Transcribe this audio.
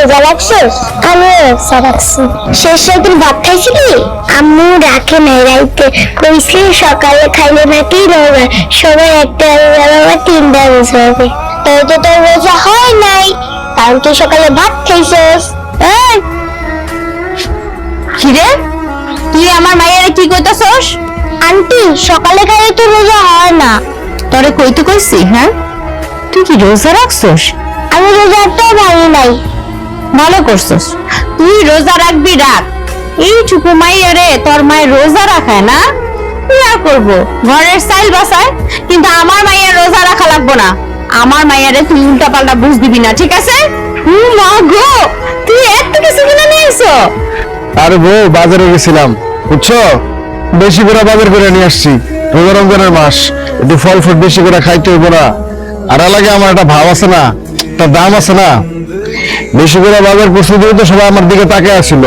রোজা রাখছিস? আমিও রোজা রাখছি। শেষ রাতে ভাত খাইছিলি? আম্মু রাখে নাই, রাইতে কইছিল সকালে খাইলে নাকি রোজা। সবাই একটা বাবা 3টা রোজা হবে। তাই তো তোর রোজা হয় নাই, কারণ তুই সকালে ভাত খাইছিস। কিরে, তুই আমার মায়ের কি কইতাছস? আন্টি, সকালে খাইলে তো রোজা হয় না। তোরে কইতে কইছি? হ্যাঁ, তুই কি রোজা রাখছস? আমি রোজাটাও ভাঙি নাই। ভালো করছস, তুই রোজা রাখবি রাখ। এইটুকু মাইয়ারে তোর মায়ের রোজা রাখায় না? কি আর করবো, ঘরের চাইল বাসায়। কিন্তু আমার মায়ের রোজা রাখা লাগবো না। আমার মায়েরে তুই উল্টা পাল্টা বুঝ দিবি না, ঠিক আছে? মা গো, তুই এত কিছু কিনে নিয়ে এসো? আরে বউ, বাজারে গেছিলাম বুঝছো, বেশি করে বাজার করে নিয়ে আসছি। রোজা রমজানের মাস, একটু ফল ফ্রুট বেশি করে খাইতে হইব না? আর লাগে আমার একটা ভাব আছে না, তার দাম আছে না। বেশি করে বাজার করছি দিয়ে তো সবাই আমার দিকে তাকিয়ে আসছিল।